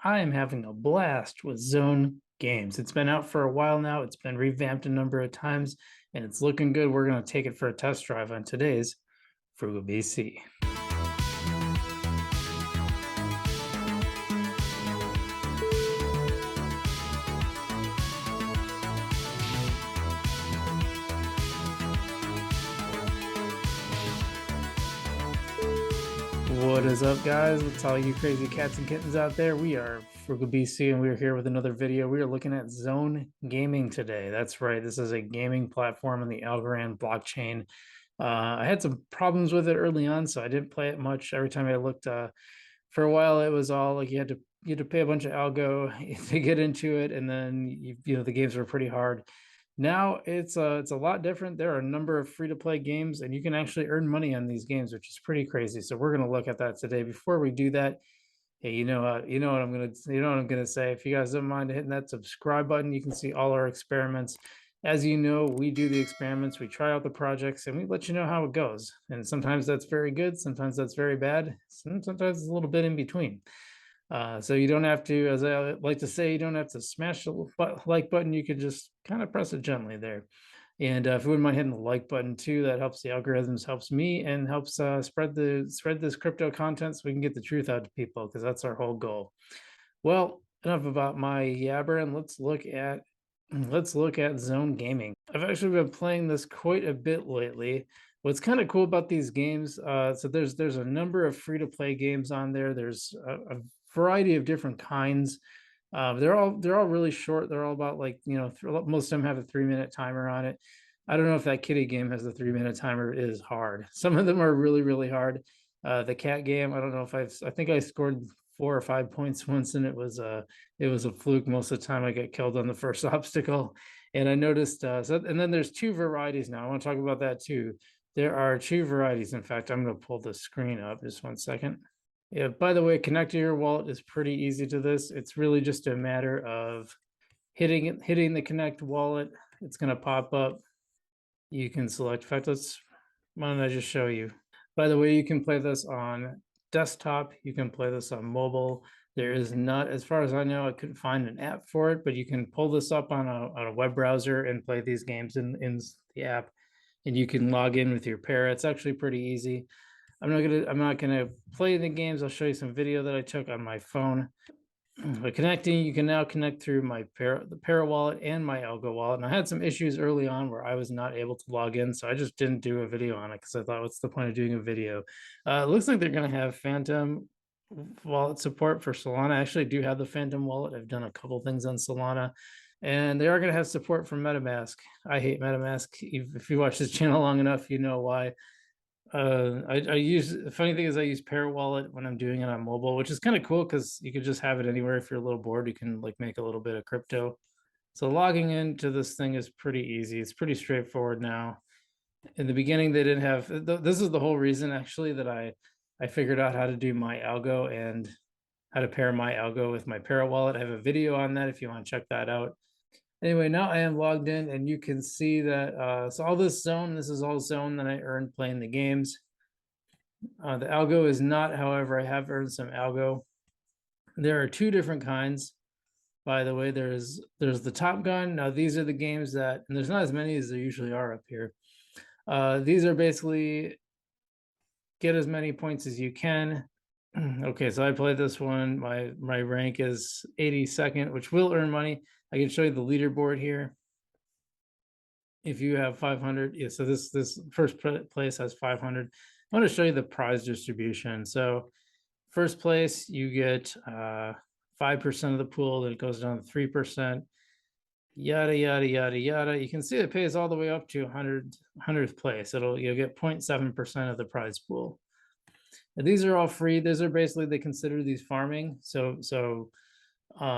I am having a blast with Zone Games. It's been out for a while now. It's been revamped a number of times, and it's looking good. We're going to take it for a test drive on today's Frugal BC. What is up, guys? What's all you crazy cats and kittens out there? We are Frugal BC, and we're here with another video. We are looking at Zone Gaming today. That's right. This is a gaming platform on the Algorand blockchain. I had some problems with it early on, so I didn't play it much. Every time I looked, for a while, it was all like you had to pay a bunch of algo to get into it, and then the games were pretty hard. Now it's a lot different. There are a number of free-to-play games, and you can actually earn money on these games, which is pretty crazy. So we're gonna look at that today. Before we do that, hey, you know what I'm gonna say. If you guys don't mind hitting that subscribe button, you can see all our experiments. As you know, we do the experiments, we try out the projects, and we let you know how it goes. And sometimes that's very good, sometimes that's very bad, sometimes it's a little bit in between. So you don't have to, as I like to say, you don't have to smash the like button. You could just kind of press it gently there. And if you wouldn't mind hitting the like button too, that helps the algorithms, helps me, and helps spread this crypto content so we can get the truth out to people, because that's our whole goal. Well, enough about my yabbering. Let's look at Zone Gaming. I've actually been playing this quite a bit lately. What's kind of cool about these games, so there's a number of free-to-play games on there. There's a variety of different kinds. They're all really short. They're all about, like, most of them have a 3-minute timer on it. I don't know if that kitty game has a 3-minute timer. It is hard. Some of them are really, really hard. The cat game, I don't know if I think I scored 4 or 5 points once, and it was a fluke. Most of the time I get killed on the first obstacle. And I noticed, and then there's two varieties now. I want to talk about that too. There are two varieties. In fact, I'm going to pull the screen up just 1 second. Yeah, by the way, connecting your wallet is pretty easy to this. It's really just a matter of hitting the connect wallet. It's going to pop up. You can select, in fact, why don't I just show you? By the way, you can play this on desktop, you can play this on mobile. There is not, as far as I know, I couldn't find an app for it, but you can pull this up on a web browser and play these games in the app, and you can log in with your pair. It's actually pretty easy. I'm not gonna play the games. I'll show you some video that I took on my phone. But connecting, you can now connect through the Para wallet and my Algo wallet. And I had some issues early on where I was not able to log in, so I just didn't do a video on it because I thought, what's the point of doing a video? It looks like they're going to have Phantom wallet support for Solana. I actually do have the Phantom wallet. I've done a couple things on Solana, and they are going to have support for MetaMask. I hate MetaMask. If you watch this channel long enough, you know why. I use, the funny thing is I use Pair Wallet when I'm doing it on mobile, which is kind of cool because you could just have it anywhere. If you're a little bored, you can like make a little bit of crypto. So logging into this thing is pretty easy. It's pretty straightforward now. In the beginning, they didn't have, this is the whole reason actually that I figured out how to do my algo and how to pair my algo with my Pair Wallet. I have a video on that if you want to check that out. Anyway, now I am logged in, and you can see that, so all this is all zone that I earned playing the games. The algo is not, however, I have earned some algo. There are two different kinds, by the way. There's the Top Gun. Now, these are the games that, and there's not as many as there usually are up here. These are basically get as many points as you can. Okay, so I played this one. My rank is 82nd, which will earn money. I can show you the leaderboard here. If you have 500, yeah, so this first place has 500. I want to show you the prize distribution. So first place, you get 5% of the pool, then it goes down to 3%, yada, yada, yada, yada. You can see it pays all the way up to 100th place. You'll get 0.7% of the prize pool. And these are all free. These are basically, they consider these farming. So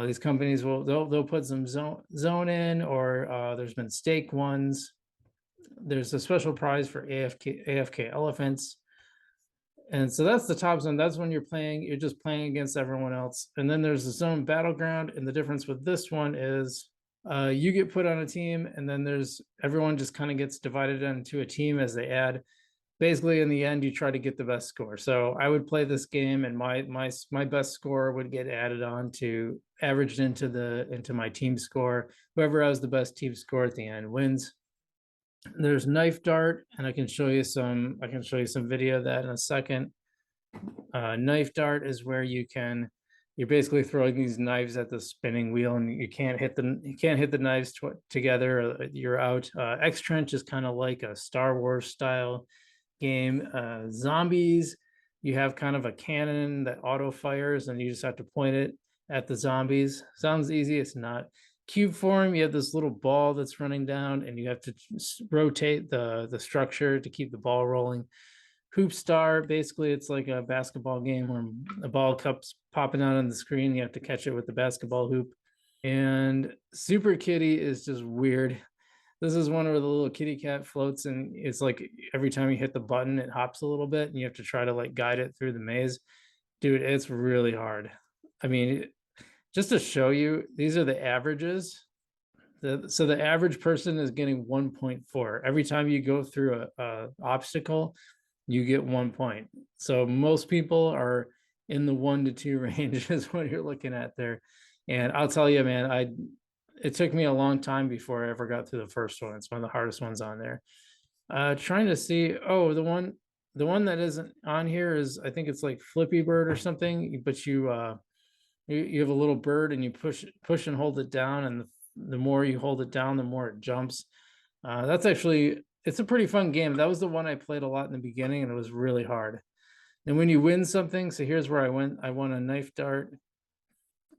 these companies they'll put some zone in, or there's been stake ones. There's a special prize for AFK elephants. And so that's the top zone. That's when you're just playing against everyone else. And then there's the zone battleground. And the difference with this one is you get put on a team, and then everyone just kind of gets divided into a team as they add. basically in the end you try to get the best score. So I would play this game, and my best score would get added on to averaged into my team score. Whoever has the best team score at the end wins. There's knife dart, and I can show you some video of that in a second. Knife dart is where you're basically throwing these knives at the spinning wheel, and you can't hit the knives together. You're out. X Trench is kind of like a Star Wars style game. Zombies, you have kind of a cannon that auto fires, and you just have to point it at the zombies. Sounds easy, it's not. Cube form, you have this little ball that's running down, and you have to rotate the structure to keep the ball rolling. Hoop Star, basically, it's like a basketball game where a ball cup's popping out on the screen. You have to catch it with the basketball hoop. And Super Kitty is just weird. This is one where the little kitty cat floats, and it's like every time you hit the button, it hops a little bit, and you have to try to like guide it through the maze. Dude, it's really hard. I mean, just to show you, these are the averages. So the average person is getting 1.4 every time you go through a obstacle. You get 1 point. So most people are in the 1 to 2 range is what you're looking at there. And I'll tell you, man, it took me a long time before I ever got through the first one. It's one of the hardest ones on there. Trying to see, oh, the one that isn't on here is, I think it's like Flippy Bird or something, but you have a little bird, and you push and hold it down, and the more you hold it down, the more it jumps. That's actually, it's a pretty fun game. That was the one I played a lot in the beginning, and it was really hard. And when you win something, so here's where I went. I won a knife dart.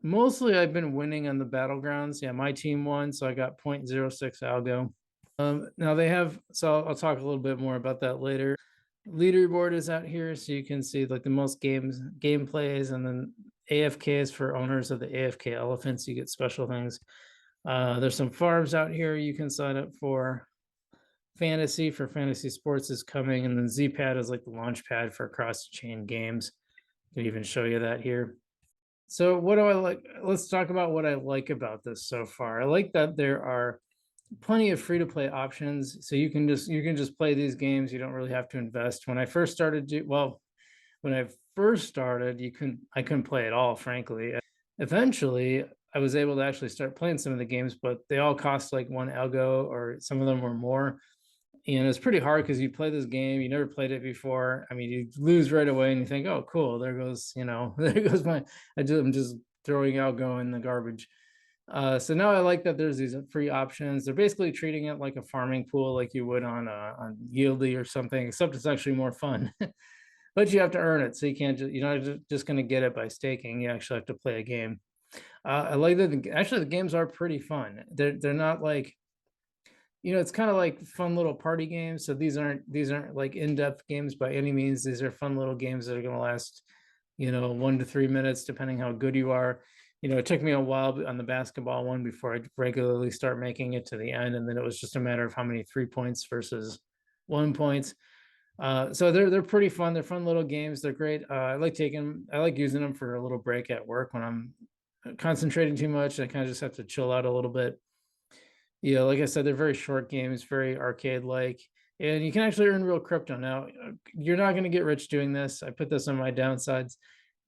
Mostly I've been winning on the battlegrounds. Yeah, my team won, so I got 0.06 algo. Now they have, so I'll talk a little bit more about that later. Leaderboard is out here, so you can see like the most game plays, and then AFK is for owners of the AFK elephants. You get special things. There's some farms out here you can sign up for. Fantasy for fantasy sports is coming, and then Zpad is like the launch pad for cross-chain games. I can even show you that here. So what do I like? Let's talk about what I like about this so far. I like that there are plenty of free to play options, so you can just play these games. You don't really have to invest. When I first started, I couldn't play at all, frankly. Eventually, I was able to actually start playing some of the games, but they all cost like 1 algo, or some of them were more. And it's pretty hard because you play this game, you never played it before. I mean, you lose right away, and you think, "Oh, cool, there goes, there goes I'm just throwing algo in the garbage." So now I like that there's these free options. They're basically treating it like a farming pool, like you would on Yieldy or something, except it's actually more fun. But you have to earn it, so you're not just going to get it by staking. You actually have to play a game. I like that. Actually, the games are pretty fun. They're not like, it's kind of like fun little party games. So these aren't like in-depth games by any means. These are fun little games that are going to last, 1 to 3 minutes, depending how good you are. It took me a while on the basketball one before I regularly start making it to the end, and then it was just a matter of how many 3 points versus 1 points. So they're pretty fun. They're fun little games. They're great. I like using them for a little break at work when I'm concentrating too much. I kind of just have to chill out a little bit. Yeah, like I said, they're very short games, very arcade-like, and you can actually earn real crypto. Now, you're not going to get rich doing this. I put this on my downsides.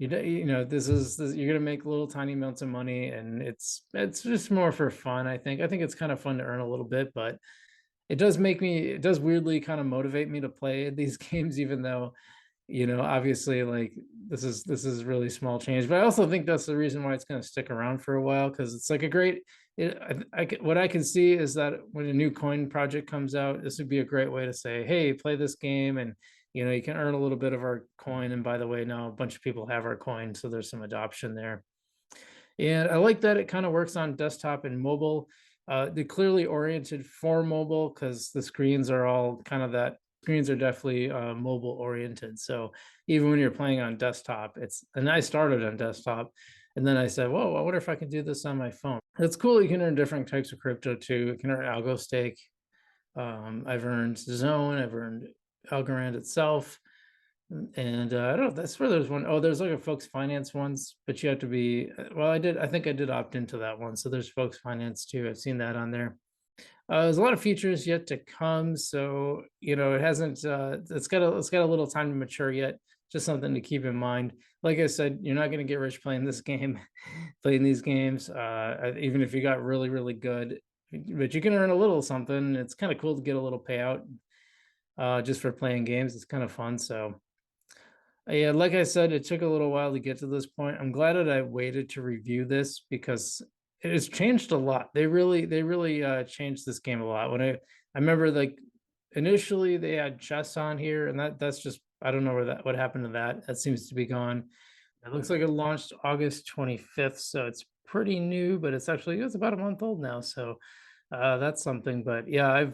You're going to make little tiny amounts of money, and it's just more for fun. I think it's kind of fun to earn a little bit, but it does weirdly kind of motivate me to play these games, even though, obviously, like, this is really small change. But I also think that's the reason why it's going to stick around for a while, because it's like a great what I can see is that when a new coin project comes out, this would be a great way to say, hey, play this game, and you can earn a little bit of our coin. And by the way, now a bunch of people have our coin, so there's some adoption there. And I like that it kind of works on desktop and mobile. They're clearly oriented for mobile, because the screens are all kind of that. Screens are definitely mobile oriented. So even when you're playing on desktop, and I started on desktop, and then I said, whoa, I wonder if I can do this on my phone. It's cool. You can earn different types of crypto too. You can earn algo stake. I've earned Zone, I've earned Algorand itself. And I don't know, that's where there's one. Oh, there's like a folks finance ones, but you have to be, well, I think I did opt into that one. So there's folks finance too. I've seen that on there. There's a lot of features yet to come, so it hasn't. It's got a little time to mature yet. Just something to keep in mind. Like I said, you're not going to get rich playing this game, playing these games. Even if you got really really good, but you can earn a little something. It's kind of cool to get a little payout just for playing games. It's kind of fun. So yeah, like I said, it took a little while to get to this point. I'm glad that I waited to review this because it has changed a lot. They really changed this game a lot. I remember, like, initially they had chess on here, and that's just, I don't know what happened to that. That seems to be gone. It looks like it launched August 25th, so it's pretty new, but it's about a month old now. So that's something. But yeah,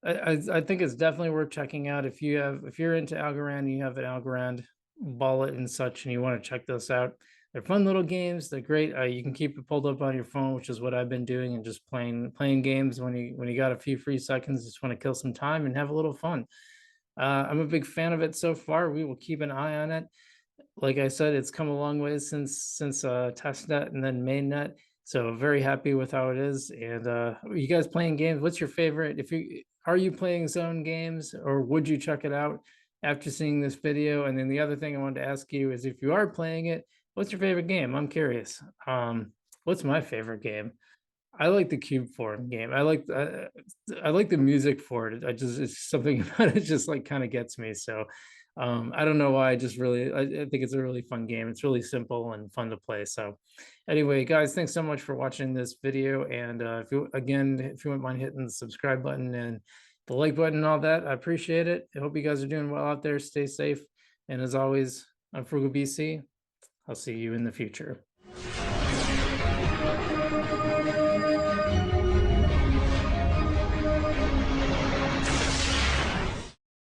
I think it's definitely worth checking out if you're into Algorand and you have an Algorand wallet and such, and you want to check this out. They're fun little games. They're great. You can keep it pulled up on your phone, which is what I've been doing, and just playing games when you got a few free seconds, just want to kill some time and have a little fun. I'm a big fan of it so far. We will keep an eye on it. Like I said, it's come a long way since testnet and then mainnet. So very happy with how it is. And you guys playing games? What's your favorite? If you Are you playing zone games, or would you check it out after seeing this video? And then the other thing I wanted to ask you is, if you are playing it, what's your favorite game? I'm curious. What's my favorite game? I like the cube form game. I like the music for it. It's something about it just like kind of gets me. So I don't know why. I think it's a really fun game. It's really simple and fun to play. So anyway, guys, thanks so much for watching this video. And if you wouldn't mind hitting the subscribe button and the like button and all that, I appreciate it. I hope you guys are doing well out there. Stay safe. And as always, I'm Frugal BC. I'll see you in the future.